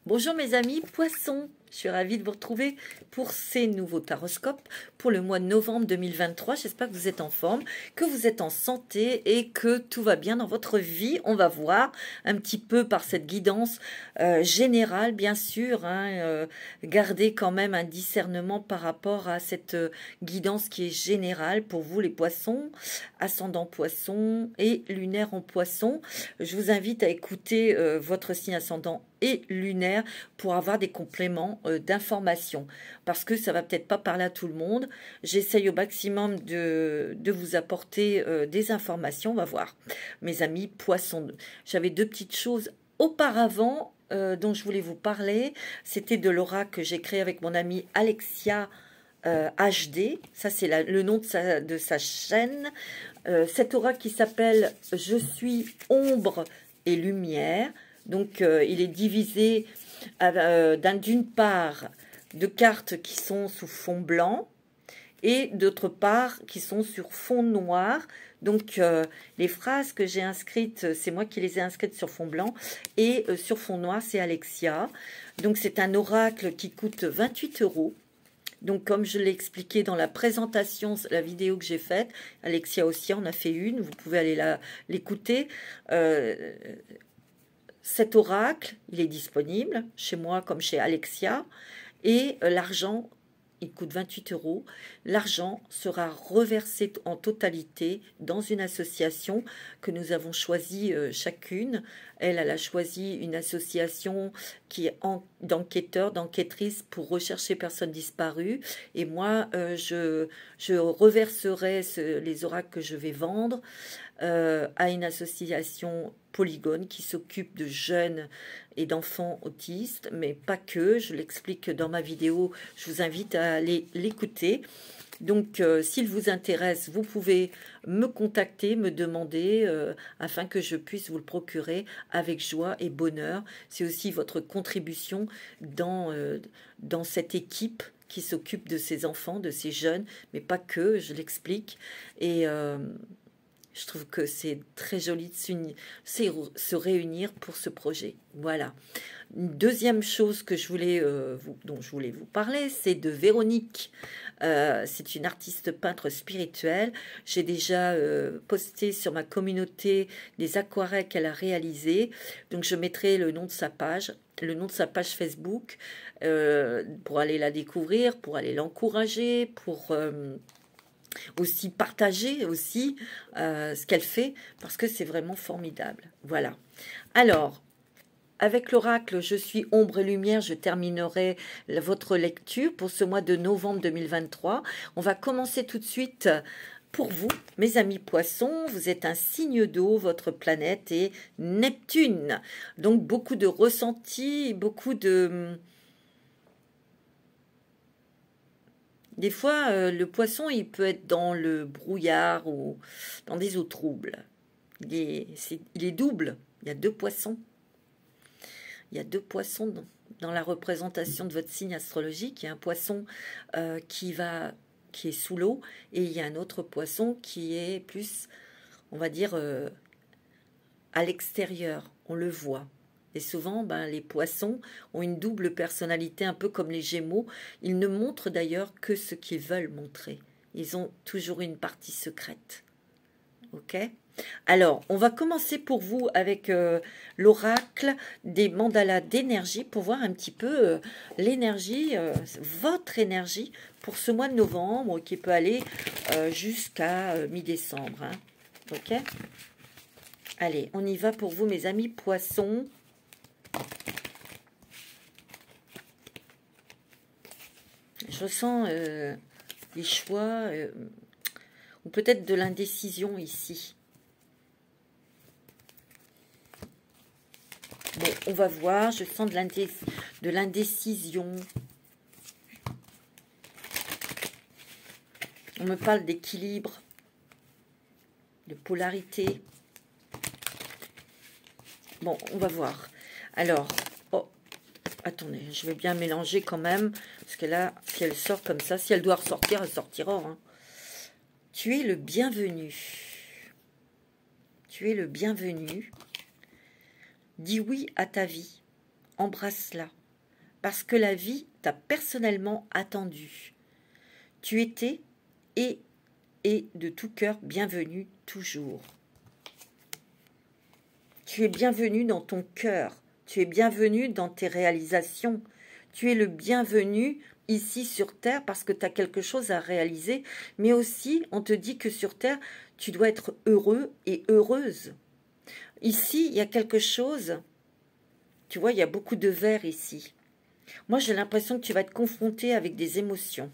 Bonjour mes amis poissons, je suis ravie de vous retrouver pour ces nouveaux taroscopes pour le mois de novembre 2023. J'espère que vous êtes en forme, que vous êtes en santé et que tout va bien dans votre vie. On va voir un petit peu par cette guidance générale, bien sûr. Gardez quand même un discernement par rapport à cette guidance qui est générale pour vous les poissons, ascendant poisson et lunaire en poisson. Je vous invite à écouter votre signe ascendant et lunaire pour avoir des compléments d'informations, parce que ça va peut-être pas parler à tout le monde. J'essaye au maximum de vous apporter des informations. On va voir, mes amis poissons. J'avais deux petites choses auparavant dont je voulais vous parler. C'était de l'oracle que j'ai créé avec mon amie Alexia HD. Ça c'est le nom de sa chaîne. Cet oracle qui s'appelle « Je suis ombre et lumière ». Donc, il est divisé d'une part de cartes qui sont sous fond blanc et d'autre part qui sont sur fond noir. Donc, les phrases que j'ai inscrites, c'est moi qui les ai inscrites sur fond blanc et sur fond noir, c'est Alexia. Donc, c'est un oracle qui coûte 28 €. Donc, comme je l'ai expliqué dans la présentation, la vidéo que j'ai faite, Alexia aussi en a fait une, vous pouvez aller l'écouter. Cet oracle, il est disponible chez moi comme chez Alexia. Et l'argent, il coûte 28 €. L'argent sera reversé en totalité dans une association que nous avons choisie chacune. Elle a choisi une association qui est d'enquêteurs, d'enquêtrices pour rechercher personnes disparues. Et moi, je reverserai les oracles que je vais vendre à une association Polygone qui s'occupe de jeunes et d'enfants autistes, mais pas que. Je l'explique dans ma vidéo. Je vous invite à aller l'écouter. Donc, s'il vous intéresse, vous pouvez me contacter, me demander, afin que je puisse vous le procurer avec joie et bonheur. C'est aussi votre contribution dans cette équipe qui s'occupe de ces enfants, de ces jeunes, mais pas que, je l'explique. Et je trouve que c'est très joli de se réunir pour ce projet. Voilà. Une deuxième chose que dont je voulais vous parler, c'est de Véronique. C'est une artiste peintre spirituelle. J'ai déjà posté sur ma communauté des aquarelles qu'elle a réalisées. Donc, je mettrai le nom de sa page Facebook, pour aller la découvrir, pour aller l'encourager, pour aussi partager aussi ce qu'elle fait, parce que c'est vraiment formidable. Voilà. Alors, avec l'oracle « Je suis ombre et lumière », je terminerai votre lecture pour ce mois de novembre 2023. On va commencer tout de suite pour vous, mes amis poissons. Vous êtes un signe d'eau, votre planète est Neptune. Donc, beaucoup de ressentis, beaucoup de... Des fois, le poisson, il peut être dans le brouillard ou dans des eaux troubles. Il est double. Il y a deux poissons. Il y a deux poissons dans la représentation de votre signe astrologique. Il y a un poisson qui est sous l'eau et il y a un autre poisson qui est plus, on va dire, à l'extérieur. On le voit. Et souvent, les poissons ont une double personnalité, un peu comme les Gémeaux. Ils ne montrent d'ailleurs que ce qu'ils veulent montrer. Ils ont toujours une partie secrète. Ok ? Alors, on va commencer pour vous avec l'oracle des mandalas d'énergie pour voir un petit peu l'énergie, votre énergie pour ce mois de novembre qui peut aller jusqu'à mi-décembre. Hein. Ok ? Allez, on y va pour vous, mes amis poissons. Je ressens les choix ou peut-être de l'indécision ici. Bon, on va voir. Je sens de l'indécision. On me parle d'équilibre, de polarité. Bon, on va voir. Alors, oh, attendez, je vais bien mélanger quand même. Parce que là, si elle sort comme ça, si elle doit ressortir, elle sortira. Hein. Tu es le bienvenu. Tu es le bienvenu. Dis oui à ta vie. Embrasse-la. parce que la vie t'a personnellement attendu. Tu étais et de tout cœur bienvenue toujours. Tu es bienvenue dans ton cœur. Tu es bienvenue dans tes réalisations. Tu es le bienvenu ici sur Terre parce que tu as quelque chose à réaliser. Mais aussi, on te dit que sur Terre, tu dois être heureux et heureuse. Ici, il y a quelque chose. Tu vois, il y a beaucoup de verre ici. Moi, j'ai l'impression que tu vas être confronté avec des émotions.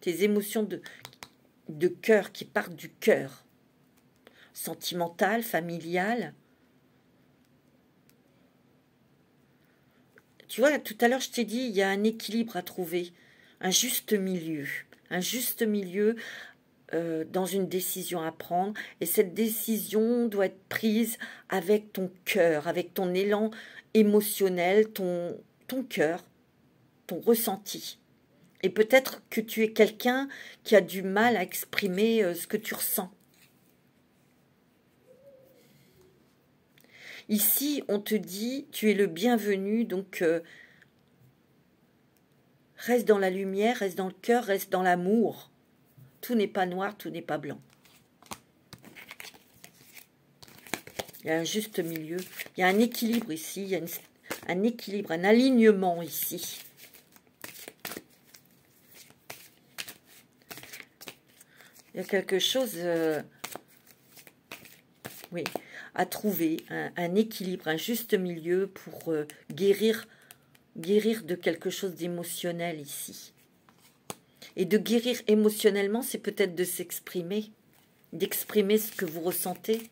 Tes émotions de cœur qui partent du cœur. Sentimentales, familiales. Tu vois, tout à l'heure, je t'ai dit, il y a un équilibre à trouver, un juste milieu. Un juste milieu dans une décision à prendre. Et cette décision doit être prise avec ton cœur, avec ton élan émotionnel, ton cœur, ton ressenti. Et peut-être que tu es quelqu'un qui a du mal à exprimer ce que tu ressens. Ici, on te dit, tu es le bienvenu, donc reste dans la lumière, reste dans le cœur, reste dans l'amour. Tout n'est pas noir, tout n'est pas blanc. Il y a un juste milieu, il y a un équilibre ici, il y a un équilibre, un alignement ici. Il y a quelque chose, oui, à trouver, un équilibre, un juste milieu pour guérir de quelque chose d'émotionnel ici. Et de guérir émotionnellement, c'est peut-être de s'exprimer, d'exprimer ce que vous ressentez.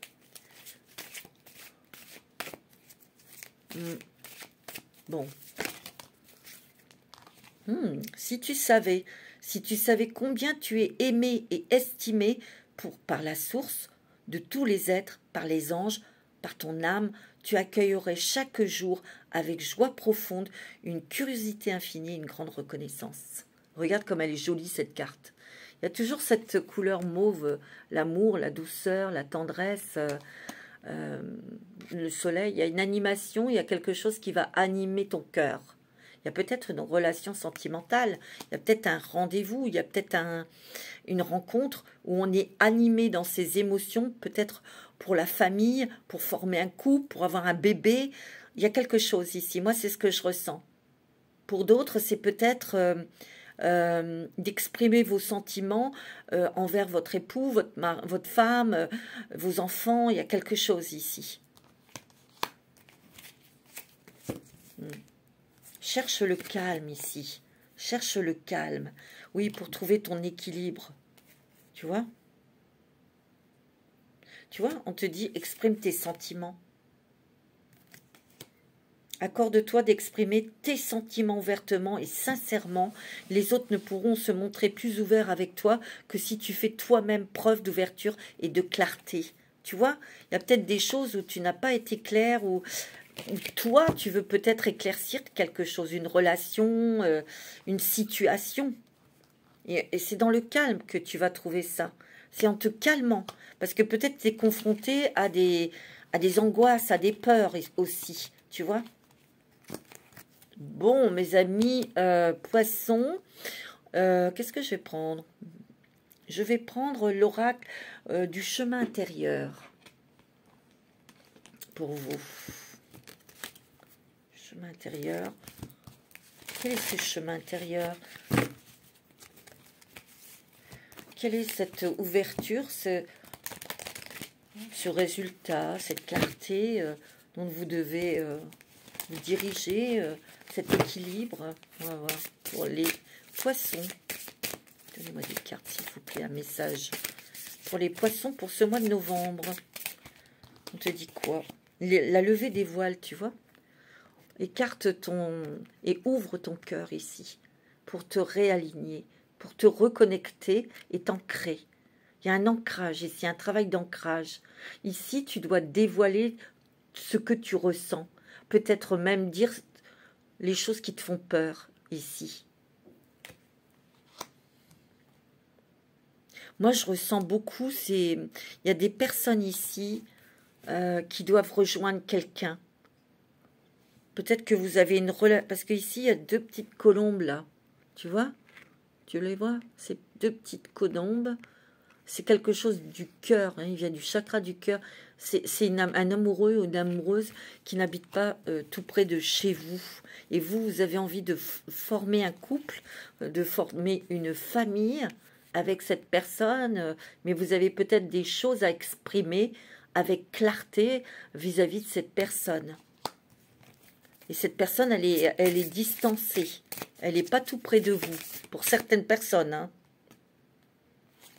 Bon. Si tu savais combien tu es aimé et estimé par la source de tous les êtres, par les anges, par ton âme, tu accueillerais chaque jour avec joie profonde, une curiosité infinie, une grande reconnaissance. Regarde comme elle est jolie cette carte. Il y a toujours cette couleur mauve, l'amour, la douceur, la tendresse, le soleil. Il y a une animation, il y a quelque chose qui va animer ton cœur. Il y a peut-être une relation sentimentale, il y a peut-être un rendez-vous, il y a peut-être une rencontre où on est animé dans ses émotions, peut-être pour la famille, pour former un couple, pour avoir un bébé. Il y a quelque chose ici. Moi, c'est ce que je ressens. Pour d'autres, c'est peut-être d'exprimer vos sentiments envers votre époux, votre femme, vos enfants. Il y a quelque chose ici. Cherche le calme ici. Cherche le calme. Oui, pour trouver ton équilibre. Tu vois? Tu vois, on te dit, exprime tes sentiments. Accorde-toi d'exprimer tes sentiments ouvertement et sincèrement. Les autres ne pourront se montrer plus ouverts avec toi que si tu fais toi-même preuve d'ouverture et de clarté. Tu vois, il y a peut-être des choses où tu n'as pas été clair, où toi, tu veux peut-être éclaircir quelque chose, une relation, une situation. Et c'est dans le calme que tu vas trouver ça. C'est en te calmant. Parce que peut-être tu es confronté à des angoisses, à des peurs aussi. Tu vois? Bon, mes amis poissons, qu'est-ce que je vais prendre? Je vais prendre l'oracle du chemin intérieur pour vous. Chemin intérieur. Quel est ce chemin intérieur? Quelle est cette ouverture, ce résultat, cette clarté dont vous devez vous diriger, cet équilibre? On va voir pour les poissons. Donnez-moi des cartes, s'il vous plaît, un message. Pour les poissons, pour ce mois de novembre. On te dit quoi? La levée des voiles, tu vois? Écarte et ouvre ton cœur ici pour te réaligner, pour te reconnecter et t'ancrer. Il y a un ancrage ici, un travail d'ancrage. Ici, tu dois dévoiler ce que tu ressens. Peut-être même dire les choses qui te font peur ici. Moi, je ressens beaucoup, il y a des personnes ici qui doivent rejoindre quelqu'un. Peut-être que vous avez une relation... Parce qu'ici, il y a deux petites colombes, là. Tu vois? Tu les vois? Ces deux petites colombes. C'est quelque chose du cœur. Hein, il vient du chakra du cœur. C'est un amoureux ou une amoureuse qui n'habite pas tout près de chez vous. Et vous, vous avez envie de former un couple, de former une famille avec cette personne. Mais vous avez peut-être des choses à exprimer avec clarté vis-à-vis de cette personne. Et cette personne, elle est distancée. Elle n'est pas tout près de vous. Pour certaines personnes. Hein.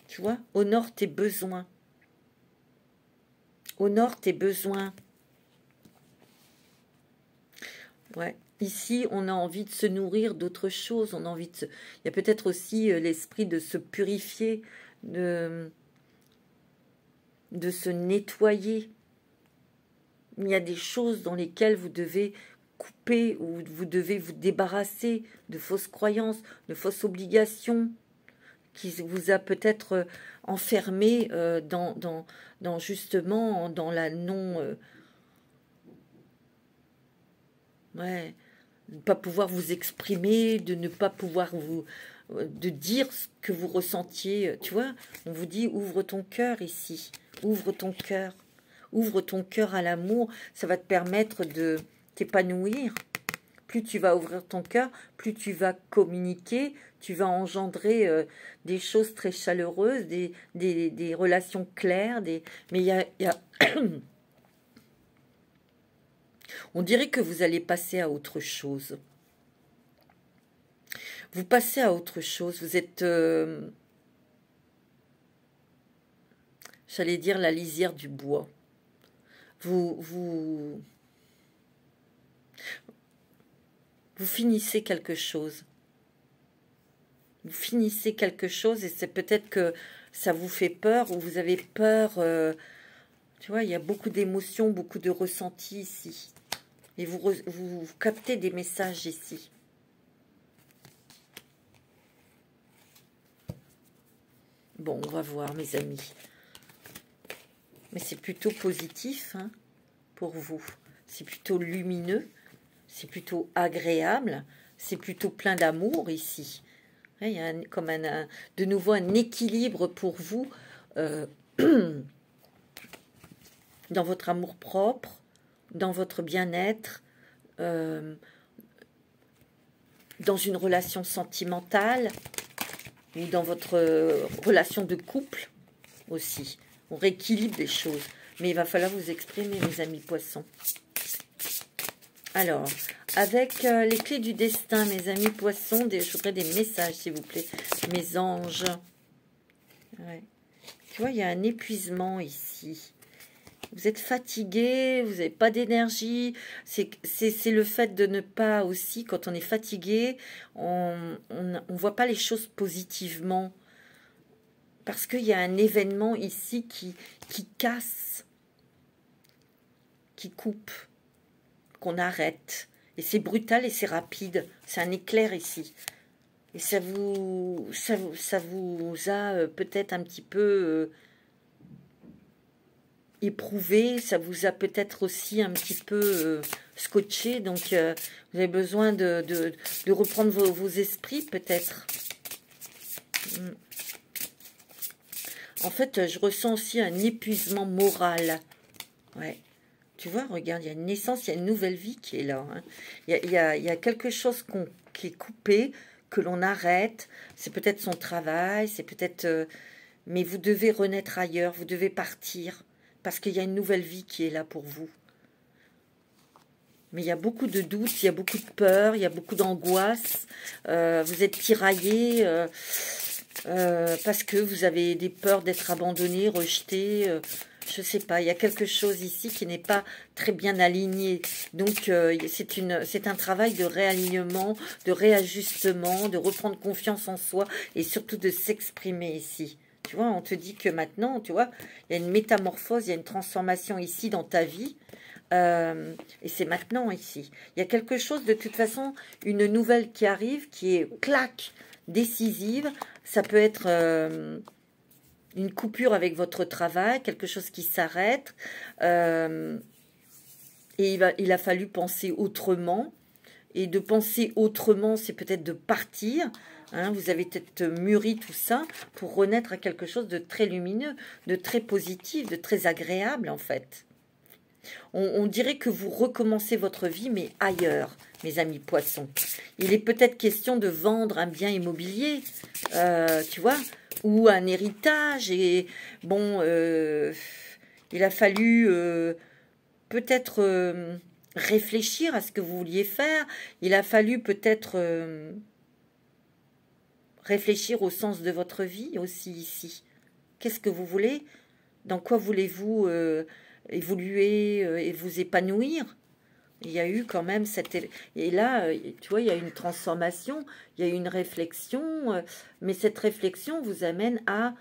Tu vois? Honore tes besoins. Honore tes besoins. Ouais. Ici, on a envie de se nourrir d'autre chose. On a envie de se... Il y a peut-être aussi l'esprit de se purifier, de se nettoyer. Il y a des choses dans lesquelles vous devez couper ou vous devez vous débarrasser de fausses croyances, de fausses obligations qui vous a peut-être enfermé dans justement dans la non... ouais, de ne pas pouvoir vous exprimer, de ne pas pouvoir vous... de dire ce que vous ressentiez. Tu vois, on vous dit ouvre ton cœur ici, ouvre ton cœur. Ouvre ton cœur à l'amour, ça va te permettre de t'épanouir. Plus tu vas ouvrir ton cœur, plus tu vas communiquer, tu vas engendrer des choses très chaleureuses, des relations claires. Mais il y a... On dirait que vous allez passer à autre chose. Vous passez à autre chose, vous êtes... j'allais dire la lisière du bois. Vous finissez quelque chose. Vous finissez quelque chose et c'est peut-être que ça vous fait peur ou vous avez peur. Tu vois, il y a beaucoup d'émotions, beaucoup de ressentis ici. Et vous captez des messages ici. Bon, on va voir, mes amis. Mais c'est plutôt positif hein, pour vous. C'est plutôt lumineux. C'est plutôt agréable. C'est plutôt plein d'amour ici. Il y a comme de nouveau un équilibre pour vous dans votre amour-propre, dans votre bien-être, dans une relation sentimentale ou dans votre relation de couple aussi. On rééquilibre les choses. Mais il va falloir vous exprimer, mes amis poissons. Alors, avec les clés du destin, mes amis poissons, je voudrais des messages, s'il vous plaît. Mes anges. Ouais. Tu vois, il y a un épuisement ici. Vous êtes fatigué, vous n'avez pas d'énergie. C'est le fait de ne pas aussi, quand on est fatigué, on voit pas les choses positivement. Parce qu'il y a un événement ici qui casse, qui coupe, qu'on arrête. Et c'est brutal et c'est rapide. C'est un éclair ici. Et ça vous a peut-être un petit peu éprouvé. Ça vous a peut-être aussi un petit peu scotché. Donc, vous avez besoin de reprendre vos esprits, peut-être. En fait, je ressens aussi un épuisement moral. Ouais. Tu vois, regarde, il y a une naissance, il y a une nouvelle vie qui est là. Hein. Il y a quelque chose qui est coupé, que l'on arrête. C'est peut-être son travail, c'est peut-être... mais vous devez renaître ailleurs, vous devez partir. Parce qu'il y a une nouvelle vie qui est là pour vous. Mais il y a beaucoup de doutes, il y a beaucoup de peur, il y a beaucoup d'angoisse. Vous êtes tiraillé parce que vous avez des peurs d'être abandonné, rejeté... je ne sais pas, il y a quelque chose ici qui n'est pas très bien aligné. Donc, c'est un travail de réalignement, de réajustement, de reprendre confiance en soi et surtout de s'exprimer ici. Tu vois, on te dit que maintenant, tu vois, il y a une métamorphose, il y a une transformation ici dans ta vie. Et c'est maintenant ici. Il y a quelque chose, de toute façon, une nouvelle qui arrive, qui est, clac, décisive. Ça peut être... une coupure avec votre travail, quelque chose qui s'arrête. Et il a fallu penser autrement. Et de penser autrement, c'est peut-être de partir. Hein, vous avez peut-être mûri tout ça pour renaître à quelque chose de très lumineux, de très positif, de très agréable en fait. On dirait que vous recommencez votre vie, mais ailleurs, mes amis poissons. Il est peut-être question de vendre un bien immobilier, tu vois, ou un héritage. Et bon, il a fallu peut-être réfléchir à ce que vous vouliez faire. Il a fallu peut-être réfléchir au sens de votre vie aussi ici. Qu'est-ce que vous voulez? Dans quoi voulez-vous évoluer et vous épanouir? Il y a eu quand même cette... Et là, tu vois, il y a une transformation, il y a une réflexion, mais cette réflexion vous amène à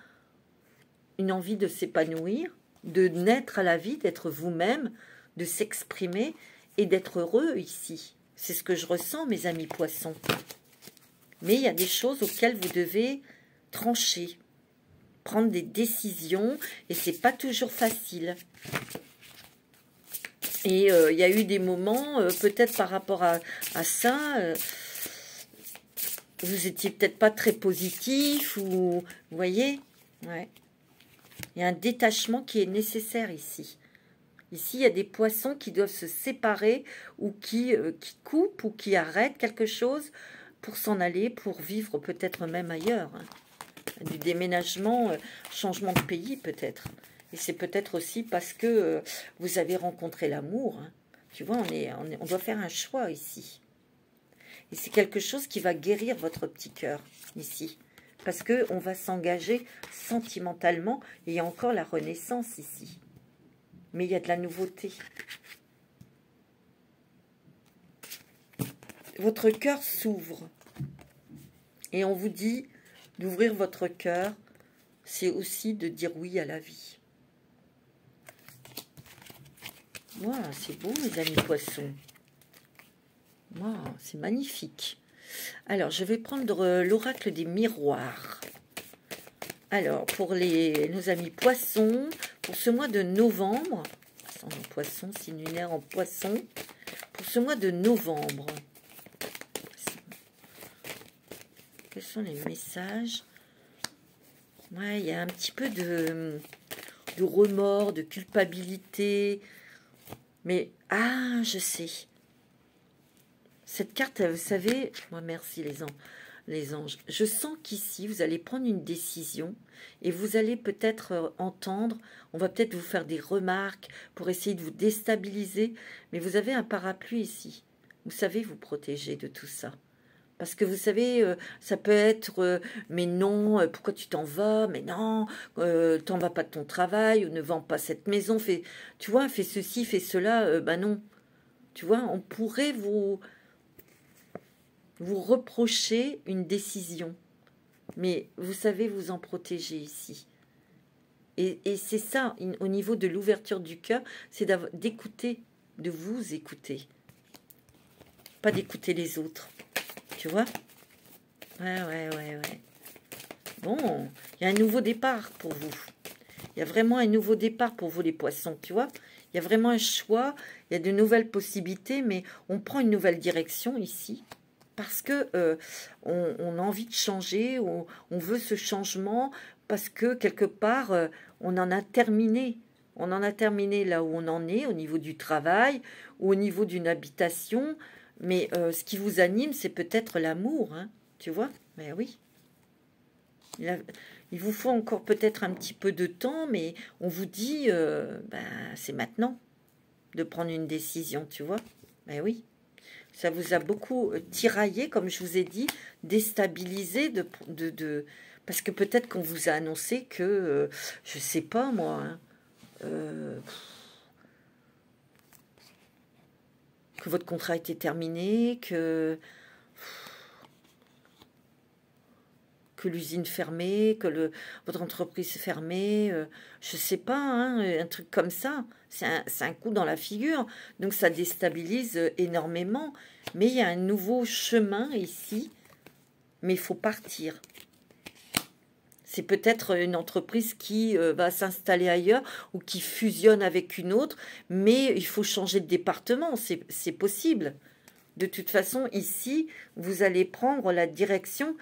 une envie de s'épanouir, de naître à la vie, d'être vous-même, de s'exprimer et d'être heureux ici. C'est ce que je ressens, mes amis poissons. Mais il y a des choses auxquelles vous devez trancher, prendre des décisions, et c'est pas toujours facile. Et il y a eu des moments, peut-être par rapport à ça, vous étiez peut-être pas très positif, ou vous voyez, ouais. Il y a un détachement qui est nécessaire ici. Ici, il y a des poissons qui doivent se séparer, ou qui coupent, ou qui arrêtent quelque chose pour s'en aller, pour vivre peut-être même ailleurs. Hein. Du déménagement, changement de pays peut-être. Et c'est peut-être aussi parce que vous avez rencontré l'amour. Hein. Tu vois, on doit faire un choix ici. Et c'est quelque chose qui va guérir votre petit cœur ici. Parce qu'on va s'engager sentimentalement. Et il y a encore la renaissance ici. Mais il y a de la nouveauté. Votre cœur s'ouvre. Et on vous dit d'ouvrir votre cœur, c'est aussi de dire oui à la vie. Voilà, c'est beau, mes amis poissons. Wow, c'est magnifique. Alors, je vais prendre l'oracle des miroirs. Alors, pour nos amis poissons, pour ce mois de novembre, en poisson, signe lunaire en poisson, pour ce mois de novembre, quels sont les messages? Ouais, il y a un petit peu de remords, de culpabilité. Mais, ah, je sais. Cette carte, vous savez, moi, merci les anges. Je sens qu'ici, vous allez prendre une décision et vous allez peut-être entendre, on va peut-être vous faire des remarques pour essayer de vous déstabiliser, mais vous avez un parapluie ici. Vous savez vous protéger de tout ça. Parce que vous savez, ça peut être mais non, pourquoi tu t'en vas? Mais non, t'en vas pas de ton travail, ou ne vends pas cette maison, tu vois, fais ceci, fais cela, ben non. Tu vois, on pourrait vous reprocher une décision. Mais vous savez vous en protéger ici. Et c'est ça, au niveau de l'ouverture du cœur, c'est d'écouter, de vous écouter. Pas d'écouter les autres. Tu vois? Ouais. Bon, il y a un nouveau départ pour vous. Il y a vraiment un nouveau départ pour vous, les poissons, tu vois? Il y a vraiment un choix, il y a de nouvelles possibilités, mais on prend une nouvelle direction ici. Parce que on a envie de changer, on veut ce changement, parce que quelque part, on en a terminé. On en a terminé là où on en est, au niveau du travail, ou au niveau d'une habitation. Mais ce qui vous anime, c'est peut-être l'amour, hein, tu vois? Mais oui. Il vous faut encore peut-être un petit peu de temps, mais on vous dit, c'est maintenant de prendre une décision, tu vois? Mais oui. Ça vous a beaucoup tiraillé, comme je vous ai dit, déstabilisé, parce que peut-être qu'on vous a annoncé que, je sais pas moi, hein, que votre contrat était terminé, que l'usine fermée, que votre entreprise fermée, je sais pas, hein, un truc comme ça. C'est un coup dans la figure, donc ça déstabilise énormément. Mais il y a un nouveau chemin ici, mais il faut partir. C'est peut-être une entreprise qui va s'installer ailleurs ou qui fusionne avec une autre, mais il faut changer de département, c'est possible. De toute façon, ici, vous allez prendre la direction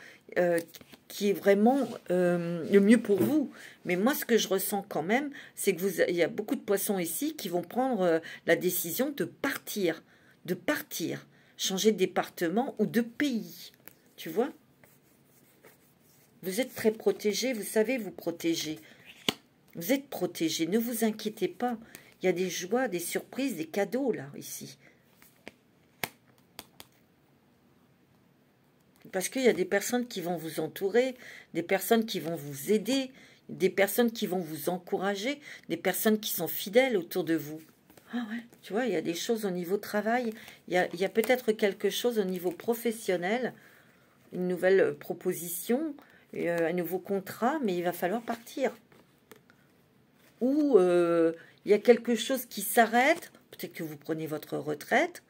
qui est vraiment le mieux pour vous. Mais moi, ce que je ressens quand même, c'est que il y a beaucoup de poissons ici qui vont prendre la décision de partir, changer de département ou de pays. Tu vois? Vous êtes très protégé, vous savez vous protéger. Vous êtes protégé, ne vous inquiétez pas. Il y a des joies, des surprises, des cadeaux là, ici. Parce qu'il y a des personnes qui vont vous entourer, des personnes qui vont vous aider, des personnes qui vont vous encourager, des personnes qui sont fidèles autour de vous. Ah ouais, tu vois, il y a des choses au niveau travail, il y a peut-être quelque chose au niveau professionnel, une nouvelle proposition, un nouveau contrat, mais il va falloir partir. Ou il y a quelque chose qui s'arrête, peut-être que vous prenez votre retraite,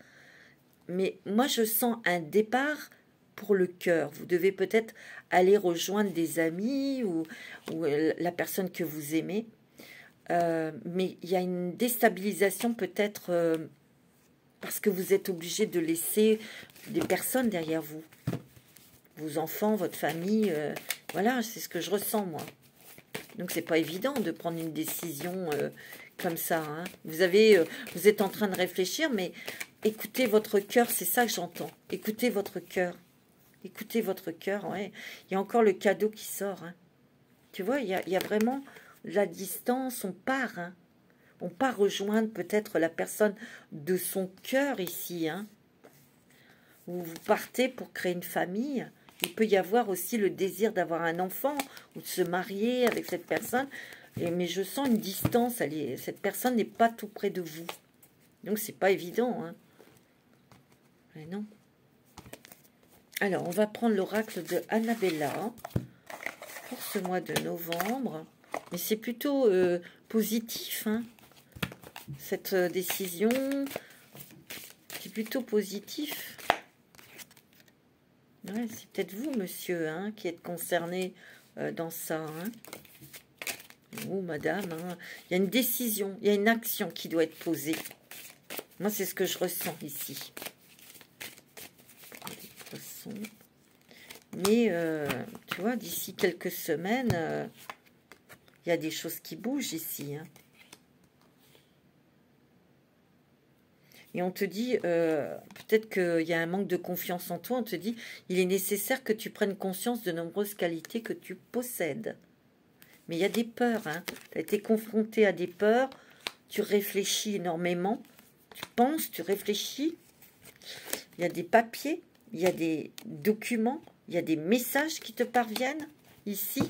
mais moi je sens un départ pour le cœur. Vous devez peut-être aller rejoindre des amis ou la personne que vous aimez. Mais il y a une déstabilisation peut-être parce que vous êtes obligé de laisser des personnes derrière vous. Vos enfants, votre famille. Voilà, c'est ce que je ressens, moi. Donc, c'est pas évident de prendre une décision comme ça. Hein. Vous êtes en train de réfléchir, mais écoutez votre cœur, c'est ça que j'entends. Écoutez votre cœur. Écoutez votre cœur, ouais. Il y a encore le cadeau qui sort. Hein. Tu vois, il y a vraiment la distance, on part. Hein. On part rejoindre peut-être la personne de son cœur ici. Hein. Ou vous partez pour créer une famille. Il peut y avoir aussi le désir d'avoir un enfant ou de se marier avec cette personne. Mais je sens une distance. Cette personne n'est pas tout près de vous. Donc, c'est pas évident. Hein. Mais non. Alors, on va prendre l'oracle de Annabella pour ce mois de novembre. Mais c'est plutôt positif, hein, cette décision. C'est plutôt positif. Ouais, c'est peut-être vous, monsieur, hein, qui êtes concerné dans ça. Hein. Ou madame. Hein. Il y a une décision, il y a une action qui doit être posée. Moi, c'est ce que je ressens ici. Mais, tu vois, d'ici quelques semaines, il y a des choses qui bougent ici. Hein. Et on te dit, peut-être qu'il y a un manque de confiance en toi, on te dit, il est nécessaire que tu prennes conscience de nombreuses qualités que tu possèdes. Mais il y a des peurs. Hein. Tu as été confronté à des peurs, tu réfléchis énormément, tu penses, tu réfléchis. Il y a des papiers. Il y a des documents, il y a des messages qui te parviennent ici.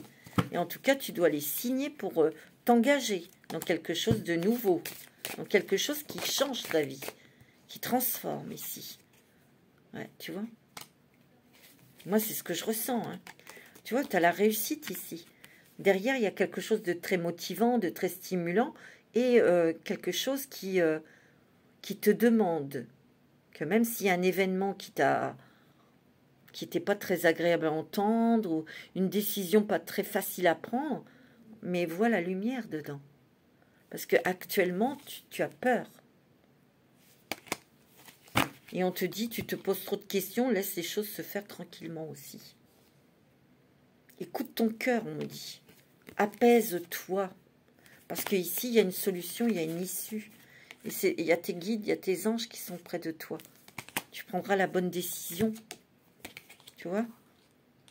Et en tout cas, tu dois les signer pour t'engager dans quelque chose de nouveau. Dans quelque chose qui change ta vie, qui transforme ici. Ouais, tu vois. Moi, c'est ce que je ressens. Hein. Tu vois, tu as la réussite ici. Derrière, il y a quelque chose de très motivant, de très stimulant. Et quelque chose qui te demande que même s'il y a un événement qui n'était pas très agréable à entendre, ou une décision pas très facile à prendre, mais vois la lumière dedans. Parce que actuellement, tu as peur. Et on te dit, tu te poses trop de questions, laisse les choses se faire tranquillement aussi. Écoute ton cœur, on me dit. Apaise-toi. Parce qu'ici, il y a une solution, il y a une issue. Et il y a tes guides, il y a tes anges qui sont près de toi. Tu prendras la bonne décision. Tu vois,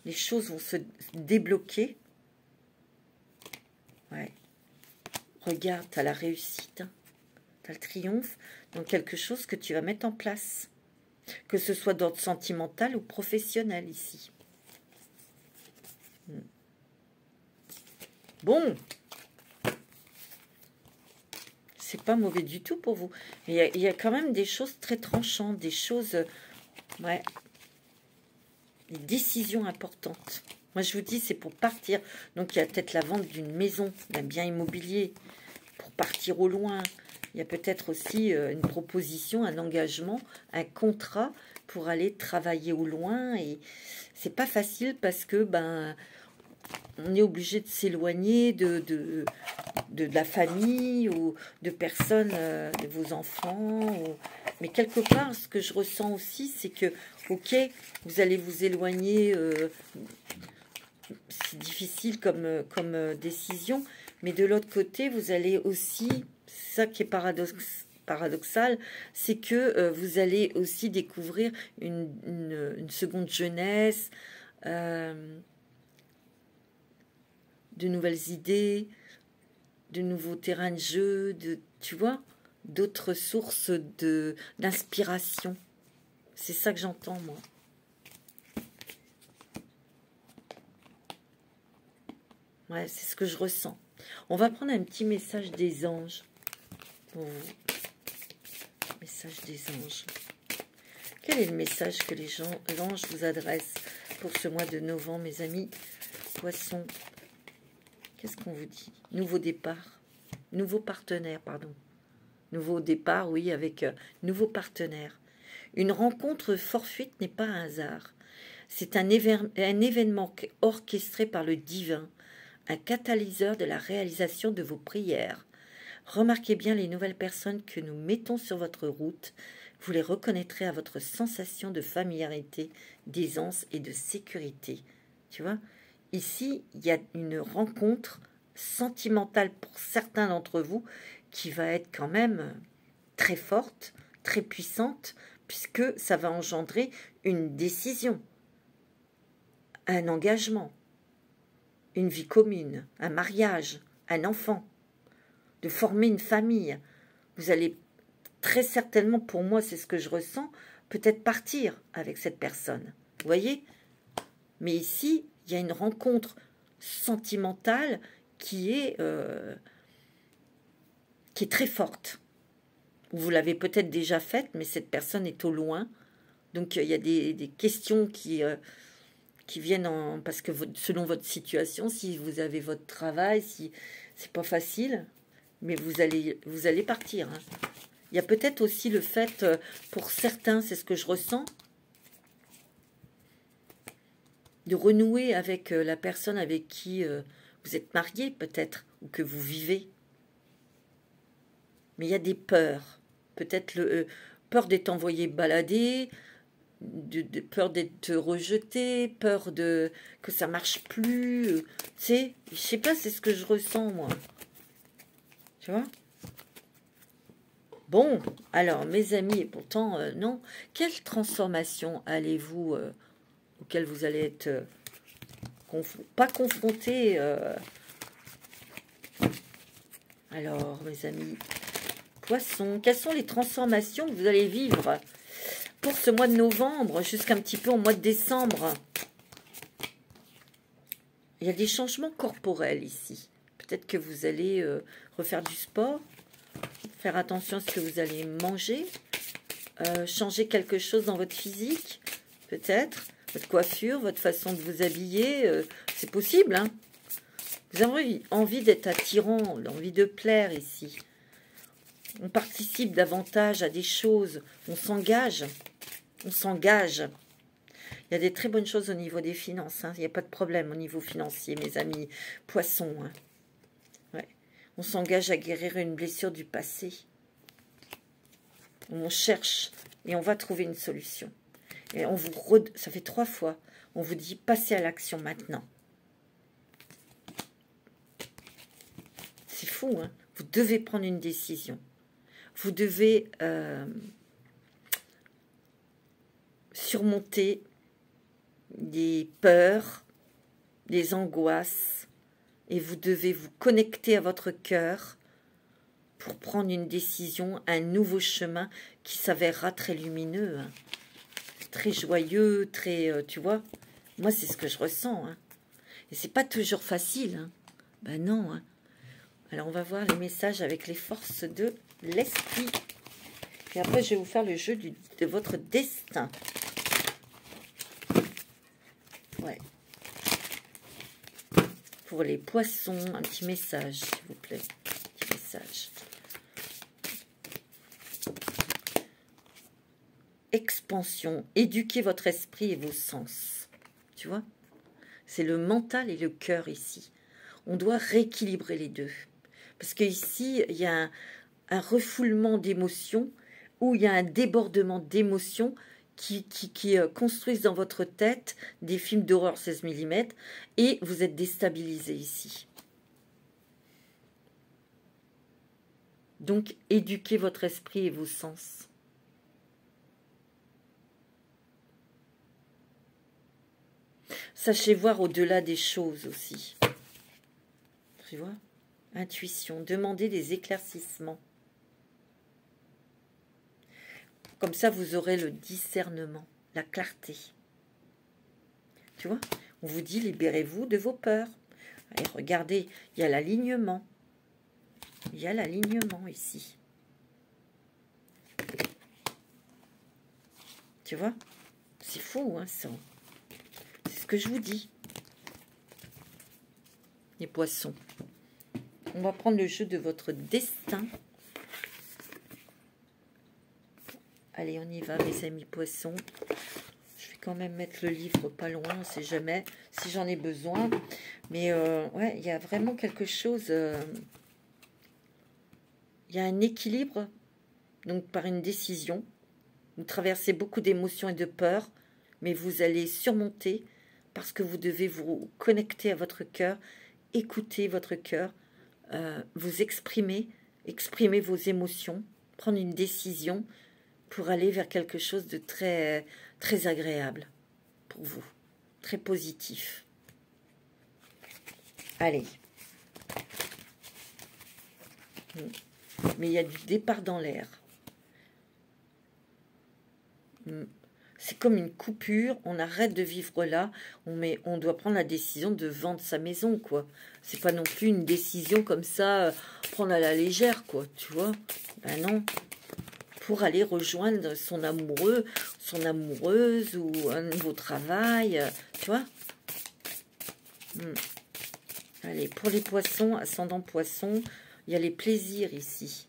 les choses vont se débloquer. Ouais. Regarde, tu as la réussite. Hein. Tu as le triomphe dans quelque chose que tu vas mettre en place. Que ce soit d'ordre sentimental ou professionnel ici. Bon. C'est pas mauvais du tout pour vous. Il y a quand même des choses très tranchantes. Des choses... ouais. Des décisions importantes. Moi, je vous dis, c'est pour partir. Donc, il y a peut-être la vente d'une maison, d'un bien immobilier, pour partir au loin. Il y a peut-être aussi une proposition, un engagement, un contrat pour aller travailler au loin. Et c'est pas facile parce que, ben, on est obligé de s'éloigner de la famille ou de personnes, de vos enfants. Mais quelque part, ce que je ressens aussi, c'est que, ok, vous allez vous éloigner, c'est difficile comme décision, mais de l'autre côté, vous allez aussi, c'est ça qui est paradoxal, c'est que vous allez aussi découvrir une seconde jeunesse, de nouvelles idées, de nouveaux terrains de jeu, tu vois, d'autres sources d'inspiration. C'est ça que j'entends, moi. Ouais, c'est ce que je ressens. On va prendre un petit message des anges. Pour vous. Message des anges. Quel est le message que l'ange vous adresse pour ce mois de novembre, mes amis Poissons. Qu'est-ce qu'on vous dit? Nouveau départ. Nouveau partenaire, pardon. Nouveau départ, oui, avec nouveau partenaire. Une rencontre fortuite n'est pas un hasard. C'est un événement orchestré par le divin, un catalyseur de la réalisation de vos prières. Remarquez bien les nouvelles personnes que nous mettons sur votre route. Vous les reconnaîtrez à votre sensation de familiarité, d'aisance et de sécurité. Tu vois, ici, il y a une rencontre sentimentale pour certains d'entre vous qui va être quand même très forte, très puissante, puisque ça va engendrer une décision, un engagement, une vie commune, un mariage, un enfant, de former une famille. Vous allez très certainement, pour moi, c'est ce que je ressens, peut-être partir avec cette personne. Vous voyez? Mais ici, il y a une rencontre sentimentale qui est très forte. Vous l'avez peut-être déjà faite, mais cette personne est au loin. Donc, il y a des questions qui viennent parce que selon votre situation, si vous avez votre travail, si c'est pas facile, mais vous allez partir. Hein. Il y a peut-être aussi le fait, pour certains, c'est ce que je ressens, de renouer avec la personne avec qui vous êtes marié, peut-être, ou que vous vivez. Mais il y a des peurs. Peut-être peur d'être envoyé balader, peur d'être rejeté, peur que ça marche plus. Tu sais, je sais pas, c'est ce que je ressens, moi. Tu vois? Bon, alors, mes amis, et pourtant, non. Quelle transformation allez-vous, auquel vous allez être pas confrontés Alors, mes amis, Poissons, quelles sont les transformations que vous allez vivre pour ce mois de novembre jusqu'un petit peu au mois de décembre? Il y a des changements corporels ici. Peut-être que vous allez refaire du sport, faire attention à ce que vous allez manger, changer quelque chose dans votre physique, peut-être, votre coiffure, votre façon de vous habiller, c'est possible, hein. Vous avez envie d'être attirant, envie de plaire ici. On participe davantage à des choses, on s'engage, on s'engage. Il y a des très bonnes choses au niveau des finances, hein. Il n'y a pas de problème au niveau financier, mes amis poissons. Hein. Ouais. On s'engage à guérir une blessure du passé. On cherche et on va trouver une solution. Et on vous ça fait 3 fois, on vous dit passez à l'action maintenant. C'est fou, hein. Vous devez prendre une décision. Vous devez surmonter des peurs, des angoisses, et vous devez vous connecter à votre cœur pour prendre une décision, un nouveau chemin qui s'avérera très lumineux, hein. Très joyeux, très, tu vois, moi c'est ce que je ressens, hein. Et c'est pas toujours facile, hein. Ben non, hein. Alors on va voir les messages avec les forces de l'esprit. Et après je vais vous faire le jeu de votre destin. Ouais. Pour les poissons, un petit message, s'il vous plaît. Un petit message. Expansion. Éduquez votre esprit et vos sens. Tu vois? C'est le mental et le cœur ici. On doit rééquilibrer les deux. Parce qu'ici, il y a un refoulement d'émotions ou il y a un débordement d'émotions qui construisent dans votre tête des films d'horreur 16 mm et vous êtes déstabilisé ici. Donc, éduquez votre esprit et vos sens. Sachez voir au-delà des choses aussi. Tu vois? Intuition, demandez des éclaircissements. Comme ça, vous aurez le discernement, la clarté. Tu vois? On vous dit, libérez-vous de vos peurs. Et regardez, il y a l'alignement. Il y a l'alignement ici. Tu vois? C'est fou, hein, ça. C'est ce que je vous dis. Les poissons. On va prendre le jeu de votre destin. Allez, on y va, mes amis poissons. Je vais quand même mettre le livre pas loin, on ne sait jamais si j'en ai besoin. Mais ouais, il y a vraiment quelque chose. Il y a un équilibre, donc par une décision. Vous traversez beaucoup d'émotions et de peurs, mais vous allez surmonter parce que vous devez vous connecter à votre cœur, écouter votre cœur, vous exprimer vos émotions, prendre une décision pour aller vers quelque chose de très, très agréable pour vous, très positif. Allez. Mais il y a du départ dans l'air. C'est comme une coupure, on arrête de vivre là, on doit prendre la décision de vendre sa maison, quoi. C'est pas non plus une décision comme ça, prendre à la légère, quoi, tu vois. Ben non. Pour aller rejoindre son amoureux, son amoureuse ou un nouveau travail, tu vois. Allez, pour les poissons, ascendant poisson, il y a les plaisirs ici.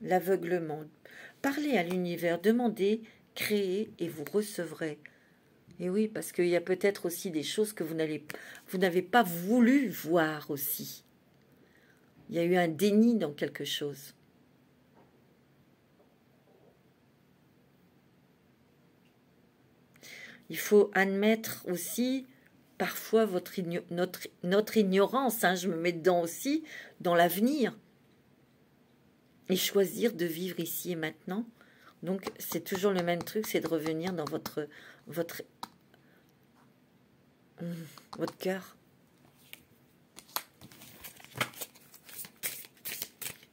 L'aveuglement. Parlez à l'univers, demandez, créez et vous recevrez. Et oui, parce qu'il y a peut-être aussi des choses que vous n'avez pas voulu voir aussi. Il y a eu un déni dans quelque chose. Il faut admettre aussi parfois notre ignorance, hein, je me mets dedans aussi, dans l'avenir. Et choisir de vivre ici et maintenant. Donc, c'est toujours le même truc, c'est de revenir dans votre cœur.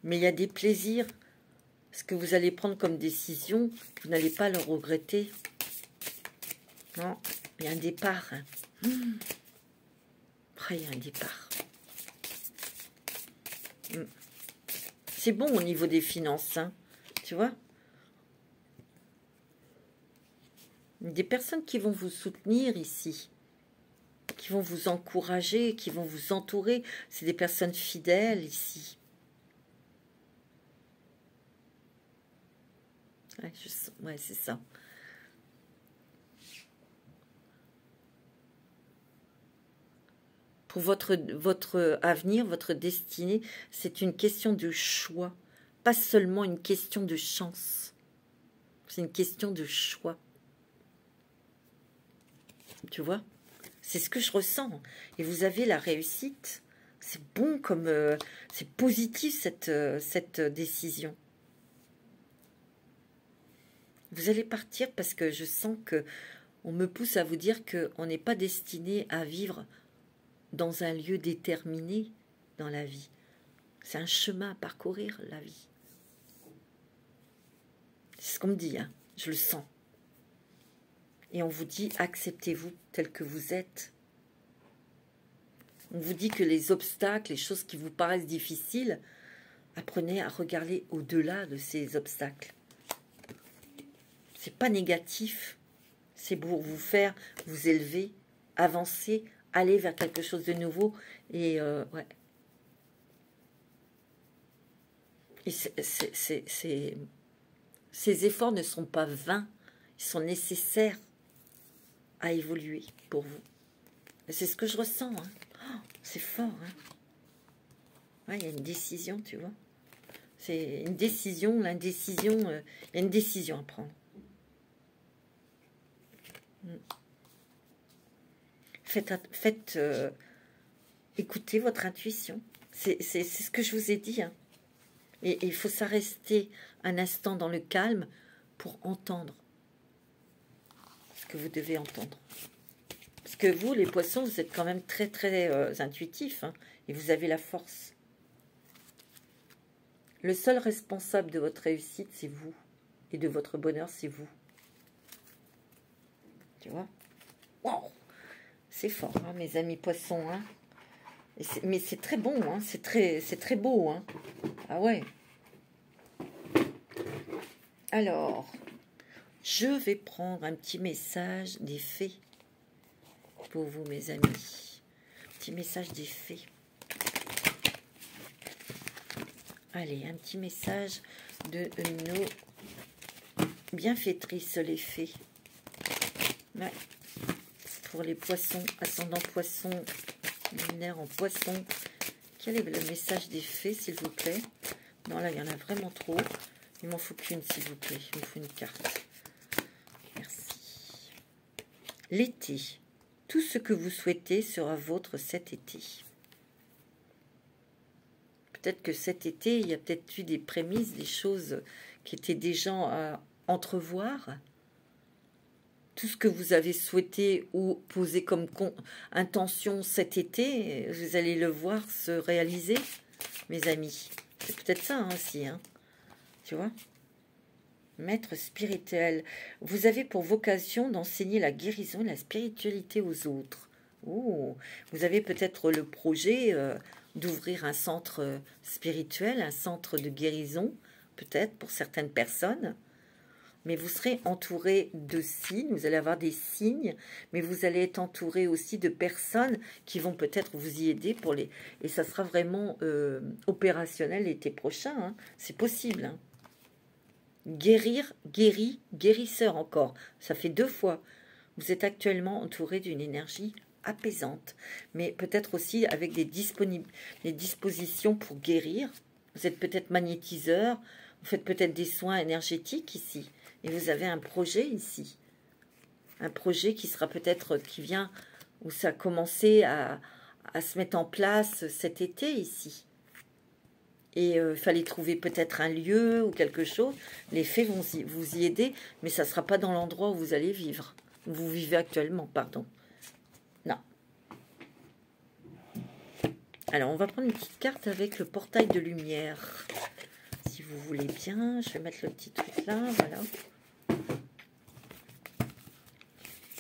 Mais il y a des plaisirs. Ce que vous allez prendre comme décision, vous n'allez pas le regretter. Non, il y a un départ. Hein. Après, il y a un départ. C'est bon au niveau des finances, hein, tu vois. Des personnes qui vont vous soutenir ici, qui vont vous encourager, qui vont vous entourer. C'est des personnes fidèles ici. Ouais, c'est ça. Pour votre avenir, votre destinée, c'est une question de choix, pas seulement une question de chance. C'est une question de choix. Tu vois? C'est ce que je ressens. Et vous avez la réussite. C'est bon comme... c'est positif cette décision. Vous allez partir parce que je sens que on me pousse à vous dire qu'on n'est pas destiné à vivre dans un lieu déterminé dans la vie. C'est un chemin à parcourir, la vie. C'est ce qu'on me dit, hein. Je le sens. Et on vous dit, acceptez-vous tel que vous êtes. On vous dit que les obstacles, les choses qui vous paraissent difficiles, apprenez à regarder au-delà de ces obstacles. C'est pas négatif. C'est pour vous faire vous élever, avancer, aller vers quelque chose de nouveau. Et ouais. Et ces efforts ne sont pas vains. Ils sont nécessaires à évoluer pour vous. C'est ce que je ressens. Hein. Oh, c'est fort. Hein. Ouais, il y a une décision, tu vois. C'est une décision, l'indécision. Il y a une décision à prendre. Faites écoutez votre intuition. C'est ce que je vous ai dit. Hein. Et il faut s'arrêter un instant dans le calme pour entendre ce que vous devez entendre. Parce que vous, les poissons, vous êtes quand même très, très intuitifs. Hein, et vous avez la force. Le seul responsable de votre réussite, c'est vous. Et de votre bonheur, c'est vous. Tu vois? Wow! C'est fort, hein, mes amis poissons. Hein. Mais c'est très bon, hein, c'est très beau. Hein. Ah ouais. Alors, je vais prendre un petit message des fées pour vous, mes amis. Petit message des fées. Allez, un petit message de nos bienfaitrices, les fées. Ouais. Pour les poissons, ascendant poisson, lunaire en poisson. Quel est le message des fées, s'il vous plaît? Non, là, il y en a vraiment trop. Il m'en faut qu'une, s'il vous plaît. Il me faut une carte. Merci. L'été. Tout ce que vous souhaitez sera vôtre cet été. Peut-être que cet été, il y a peut-être eu des prémices, des choses qui étaient déjà à entrevoir. Tout ce que vous avez souhaité ou posé comme intention cet été, vous allez le voir se réaliser, mes amis. C'est peut-être ça hein, aussi, hein. Tu vois? Maître spirituel, vous avez pour vocation d'enseigner la guérison et la spiritualité aux autres. Oh, vous avez peut-être le projet d'ouvrir un centre spirituel, un centre de guérison, peut-être pour certaines personnes. Mais vous serez entouré de signes, vous allez avoir des signes, mais vous allez être entouré aussi de personnes qui vont peut-être vous y aider pour les... Et ça sera vraiment opérationnel l'été prochain, hein. C'est possible. Hein. Guérir, guéri, guérisseur encore. Ça fait 2 fois. Vous êtes actuellement entouré d'une énergie apaisante, mais peut-être aussi avec des dispositions pour guérir. Vous êtes peut-être magnétiseur, vous faites peut-être des soins énergétiques ici. Et vous avez un projet ici. Un projet qui sera peut-être, qui vient, où ça a commencé à se mettre en place cet été ici. Et il fallait trouver peut-être un lieu ou quelque chose. Les fées vont vous y aider, mais ça ne sera pas dans l'endroit où vous allez vivre. Où vous vivez actuellement, pardon. Non. Alors, on va prendre une petite carte avec le portail de lumière. Si vous voulez bien, je vais mettre le petit truc là, voilà.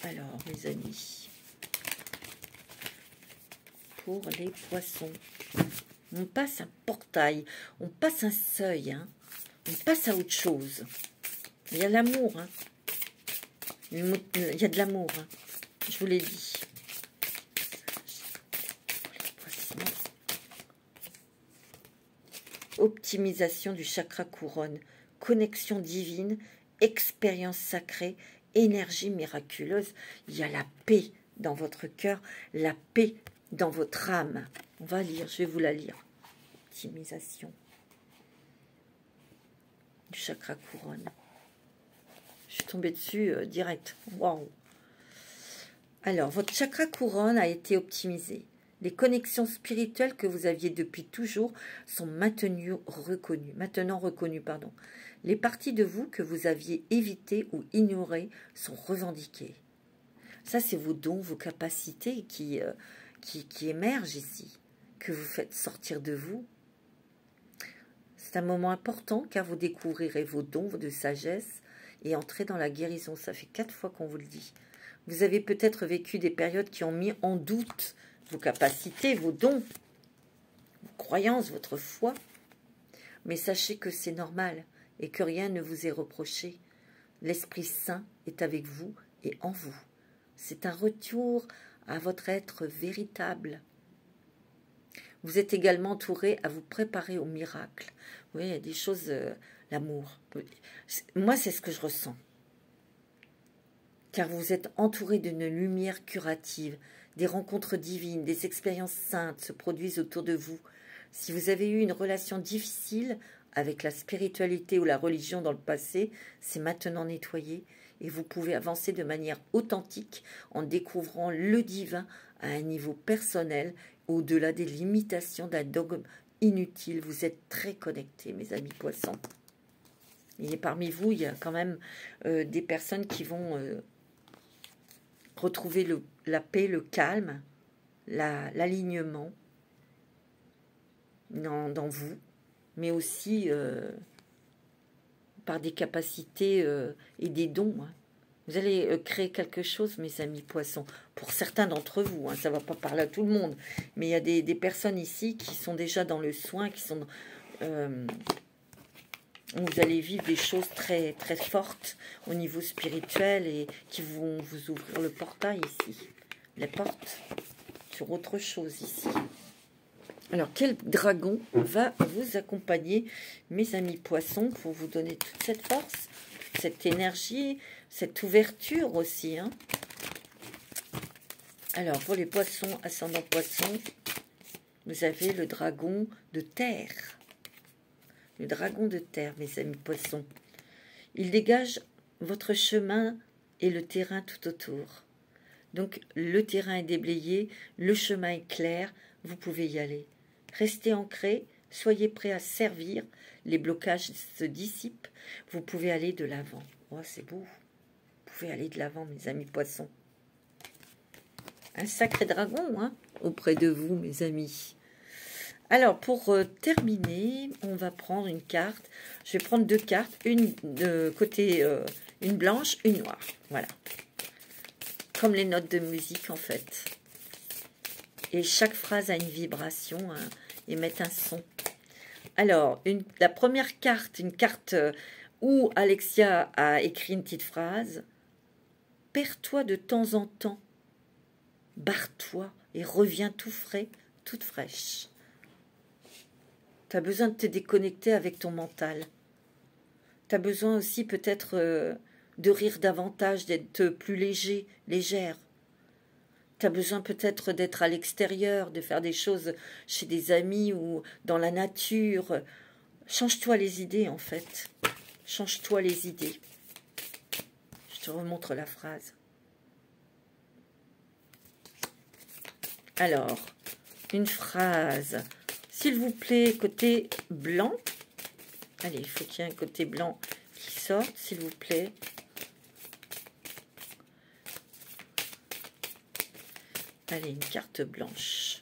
Alors, mes amis, pour les poissons, on passe un portail, on passe un seuil, hein. On passe à autre chose. Il y a l'amour, hein. Il y a de l'amour, hein. Je vous l'ai dit. Optimisation du chakra couronne, connexion divine, expérience sacrée, énergie miraculeuse. Il y a la paix dans votre cœur, la paix dans votre âme. On va lire, je vais vous la lire. Optimisation du chakra couronne. Je suis tombée dessus direct. Waouh! Alors, votre chakra couronne a été optimisé. Les connexions spirituelles que vous aviez depuis toujours sont maintenant reconnues. Les parties de vous que vous aviez évitées ou ignorées sont revendiquées. Ça, c'est vos dons, vos capacités qui émergent ici, que vous faites sortir de vous. C'est un moment important car vous découvrirez vos dons de sagesse et entrez dans la guérison. Ça fait 4 fois qu'on vous le dit. Vous avez peut-être vécu des périodes qui ont mis en doute vos capacités, vos dons, vos croyances, votre foi. Mais sachez que c'est normal et que rien ne vous est reproché. L'Esprit Saint est avec vous et en vous. C'est un retour à votre être véritable. Vous êtes également entouré à vous préparer au miracle. Oui, il y a des choses, l'amour. Moi, c'est ce que je ressens. Car vous êtes entouré d'une lumière curative. des rencontres divines, des expériences saintes se produisent autour de vous. Si vous avez eu une relation difficile avec la spiritualité ou la religion dans le passé, c'est maintenant nettoyé et vous pouvez avancer de manière authentique en découvrant le divin à un niveau personnel, au-delà des limitations d'un dogme inutile. Vous êtes très connectés, mes amis poissons. Et parmi vous, il y a quand même des personnes qui vont retrouver la paix, le calme, l'alignement dans vous, mais aussi par des capacités et des dons. Hein. Vous allez créer quelque chose, mes amis poissons. Pour certains d'entre vous, hein, ça ne va pas parler à tout le monde, mais il y a des personnes ici qui sont déjà dans le soin, qui sont... vous allez vivre des choses très, très fortes au niveau spirituel et qui vont vous ouvrir le portail ici. Les portes sur autre chose ici. Alors, quel dragon va vous accompagner, mes amis poissons, pour vous donner toute cette force, toute cette énergie, cette ouverture aussi, hein. Alors, pour les poissons, ascendant poissons, vous avez le dragon de terre. Le dragon de terre, mes amis poissons. Il dégage votre chemin et le terrain tout autour. Donc, le terrain est déblayé, le chemin est clair, vous pouvez y aller. Restez ancrés, soyez prêts à servir, les blocages se dissipent, vous pouvez aller de l'avant. Oh, c'est beau. Vous pouvez aller de l'avant, mes amis poissons. Un sacré dragon, hein, auprès de vous, mes amis. Alors, pour terminer, on va prendre une carte. Je vais prendre deux cartes, une de côté, une blanche, une noire. Voilà. Comme les notes de musique, en fait. Et chaque phrase a une vibration, hein, et met un son. Alors, la première carte, une carte où Alexia a écrit une petite phrase. Perds-toi de temps en temps. Barre-toi et reviens tout frais, toute fraîche. Tu as besoin de te déconnecter avec ton mental. Tu as besoin aussi peut-être de rire davantage, d'être plus léger, légère. Tu as besoin peut-être d'être à l'extérieur, de faire des choses chez des amis ou dans la nature. Change-toi les idées, en fait. Change-toi les idées. Je te remontre la phrase. Alors, une phrase. S'il vous plaît, côté blanc. Allez, il faut qu'il y ait un côté blanc qui sorte, s'il vous plaît. Allez, une carte blanche.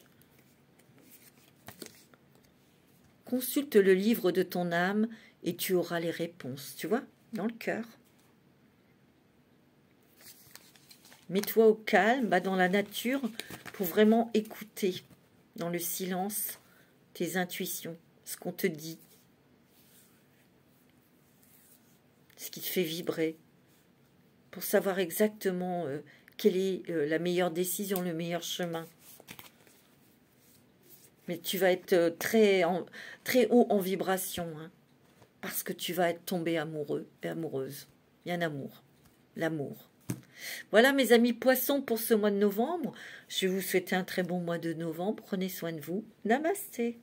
Consulte le livre de ton âme et tu auras les réponses. Tu vois, dans le cœur. Mets-toi au calme, dans la nature, pour vraiment écouter, dans le silence, tes intuitions, ce qu'on te dit, ce qui te fait vibrer, pour savoir exactement quelle est la meilleure décision, le meilleur chemin. Mais tu vas être très haut en vibration, hein, parce que tu vas être tombé amoureux et amoureuse. Il y a un amour, l'amour. Voilà mes amis poissons pour ce mois de novembre. Je vais vous souhaiter un très bon mois de novembre. Prenez soin de vous. Namasté.